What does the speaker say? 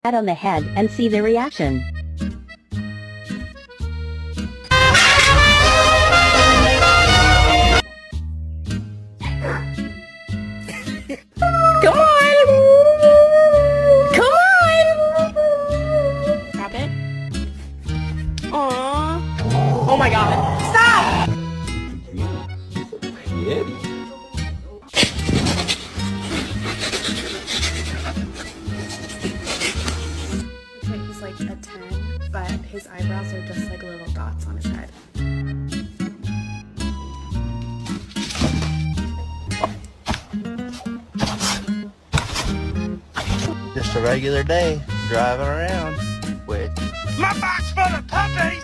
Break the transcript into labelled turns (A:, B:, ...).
A: pat on the head and see the reaction.
B: Come on! Come on! Grab it. Aww. Oh my god. Stop! Okay, he's like a 10, but his eyebrows are just like little dots on his head.
C: Just a regular day, driving around with my box full of puppies.